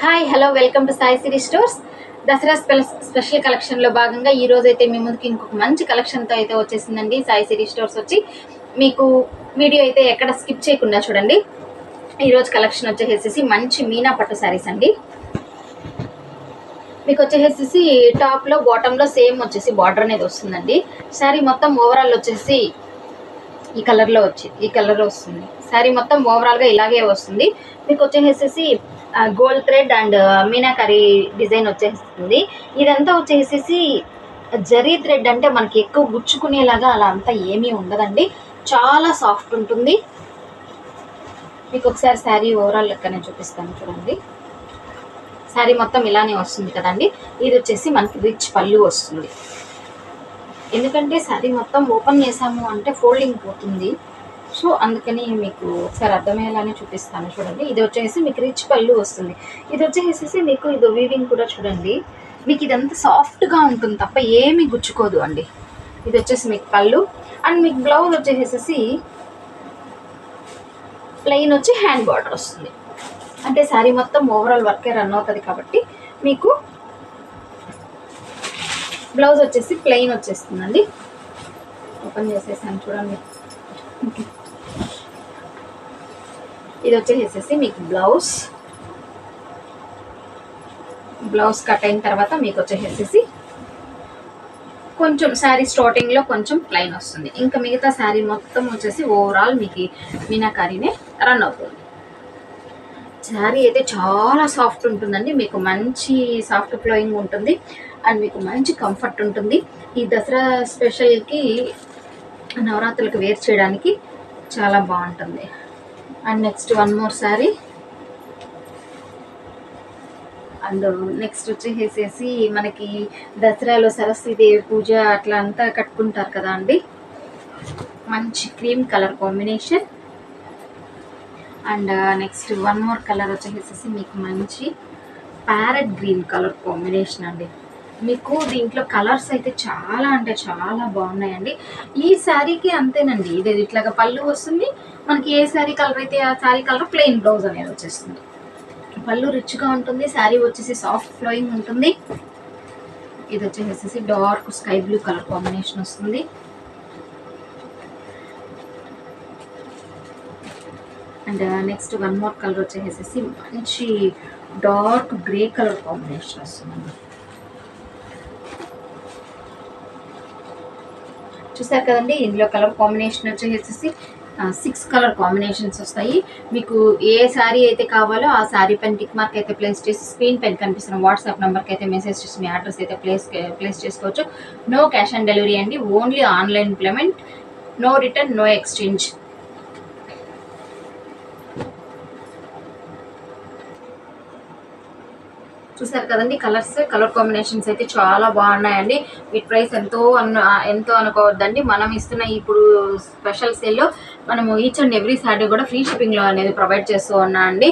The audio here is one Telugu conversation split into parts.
Hi hello welcome to Sai Siri stores. Dasara special కలెక్షన్లో భాగంగా ఈ రోజు అయితే మీ ముందుకి ఇంకొక మంచి కలెక్షన్తో అయితే వచ్చేసిందండి. సాయి సిరీ స్టోర్స్ వచ్చి మీకు వీడియో అయితే ఎక్కడ స్కిప్ చేయకుండా చూడండి. ఈరోజు కలెక్షన్ వచ్చేసేసి మంచి మీనా పట్టు శారీస్ అండి. మీకు వచ్చేసేసి టాప్లో బాటంలో సేమ్ వచ్చేసి బార్డర్ అనేది వస్తుందండి. శారీ మొత్తం ఓవరాల్ వచ్చేసి ఈ కలర్లో వస్తుంది. శారీ మొత్తం ఓవరాల్గా ఇలాగే వస్తుంది. మీకు వచ్చేసేసి gold thread and meenakari design వచ్చేస్తుంది. ఇదంతా వచ్చేసేసి జరీ థ్రెడ్ అంటే మనకి ఎక్కువ గుచ్చుకునేలాగా అలా అంతా ఏమీ ఉండదండి. చాలా సాఫ్ట్ ఉంటుంది. మీకు ఒకసారి శారీ ఓవరాల్ లెక్కనే చూపిస్తాను చూడండి. శారీ మొత్తం ఇలానే వస్తుంది కదండి. ఇది వచ్చేసి మనకి రిచ్ పళ్ళు వస్తుంది. ఎందుకంటే శారీ మొత్తం ఓపెన్ చేసాము అంటే ఫోల్డింగ్ పోతుంది. సో అందుకని మీకు ఒకసారి అర్థమయ్యేలానే చూపిస్తాను చూడండి. ఇది వచ్చేసి మీకు రిచ్ పళ్ళు వస్తుంది. ఇది వచ్చేసి మీకు ఇది వీవింగ్ కూడా చూడండి. మీకు ఇదంతా సాఫ్ట్గా ఉంటుంది తప్ప ఏమీ గుచ్చుకోదు అండి. ఇది వచ్చేసి మీకు పళ్ళు అండ్ మీకు బ్లౌజ్ వచ్చేసేసి ప్లెయిన్ వచ్చి హ్యాండ్ బార్డర్ వస్తుంది. అంటే శారీ మొత్తం ఓవరాల్ వర్కే రన్ అవుతుంది కాబట్టి మీకు బ్లౌజ్ వచ్చేసి ప్లెయిన్ వచ్చేస్తుందండి. ఓపెన్ చేసేసాను చూడండి. ఇది వచ్చేసేసి మీకు బ్లౌజ్ కట్ అయిన తర్వాత మీకు వచ్చేసేసి కొంచెం శారీ స్టార్టింగ్లో కొంచెం ప్లెయిన్ వస్తుంది. ఇంకా మిగతా శారీ మొత్తం వచ్చేసి ఓవరాల్ మీకు మీనాకారీనే రన్ అవుతుంది. శారీ అయితే చాలా సాఫ్ట్ ఉంటుందండి. మీకు మంచి సాఫ్ట్ ఫ్లోయింగ్ ఉంటుంది అండ్ మీకు మంచి కంఫర్ట్ ఉంటుంది. ఈ దసరా స్పెషల్కి నవరాత్రులకు వేర్ చేయడానికి చాలా బాగుంటుంది. And next one more sari and next వచ్చేసేసి మనకి దసరాలో సరస్వతీదేవి పూజ అట్లా అంతా కట్టుకుంటారు కదా అండి. మంచి cream colour combination and next one more colour వచ్చేసేసి మీకు మంచి ప్యారెట్ గ్రీన్ కలర్ కాంబినేషన్ అండి. మీకు దీంట్లో కలర్స్ అయితే చాలా అంటే చాలా బాగున్నాయండి. ఈ శారీకి అంతేనండి. ఇది ఇట్లాగా పళ్ళు వస్తుంది. మనకి ఏ శారీ కలర్ అయితే ఆ శారీ కలర్ ప్లెయిన్ బ్లౌజ్ అనేది వచ్చేస్తుంది. పళ్ళు రిచ్గా ఉంటుంది. శారీ వచ్చేసి సాఫ్ట్ ఫ్లోయింగ్ ఉంటుంది. ఇది వచ్చేసేసి dark sky blue colour combination వస్తుంది. And next one more colour వచ్చేసేసి మంచి డార్క్ గ్రే కలర్ కాంబినేషన్ వస్తుందండి. చూసారు కదండి. ఇందులో కలర్ కాంబినేషన్ వచ్చేసేసి 6 కలర్ కాంబినేషన్స్ వస్తాయి. మీకు ఏ శారీ అయితే కావాలో ఆ శారీ పైన టిక్ మార్క్ అయితే ప్లేస్ చేసి స్క్రీన్ పైన కనిపిస్తున్న వాట్సాప్ నెంబర్కి అయితే మెసేజ్ చేసి మీ అడ్రస్ అయితే ప్లేస్ చేసుకోవచ్చు. నో క్యాష్ ఆన్ డెలివరీ అండి. Only online payment. No return, no exchange. చూసారు కదండి. కలర్ కాంబినేషన్స్ అయితే చాలా బాగున్నాయండి. వీటి ప్రైస్ ఎంతో అనుకోవద్దండి. మనం ఇస్తున్న ఇప్పుడు స్పెషల్ సేల్లో మనము ఈచ్ అండ్ ఎవ్రీ శారీ కూడా ఫ్రీ షిప్పింగ్లో అనేది ప్రొవైడ్ చేస్తూ ఉన్నా అండి.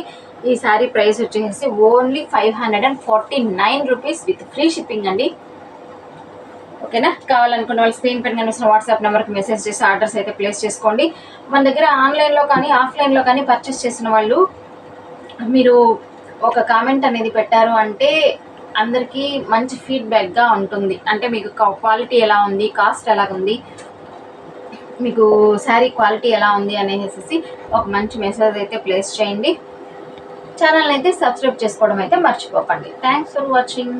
ఈ శారీ ప్రైస్ వచ్చేసి only 549 rupees with free shipping అండి. ఓకేనా. కావాలనుకున్న వాళ్ళు స్క్రీన్ పైన కనిపిస్తున్న వాట్సాప్ నెంబర్కి మెసేజ్ చేసి ఆర్డర్స్ అయితే ప్లేస్ చేసుకోండి. మన దగ్గర ఆన్లైన్లో కానీ ఆఫ్లైన్లో కానీ పర్చేస్ చేసిన వాళ్ళు మీరు ఒక కామెంట్ అనేది పెట్టారు అంటే అందరికీ మంచి ఫీడ్బ్యాక్గా ఉంటుంది. అంటే మీకు క్వాలిటీ ఎలా ఉంది, కాస్ట్ ఎలా ఉంది, మీకు శారీ క్వాలిటీ ఎలా ఉంది అనేసి ఒక మంచి మెసేజ్ అయితే ప్లేస్ చేయండి. ఛానల్ అయితే సబ్స్క్రైబ్ చేసుకోవడం అయితే మర్చిపోకండి. Thanks for watching.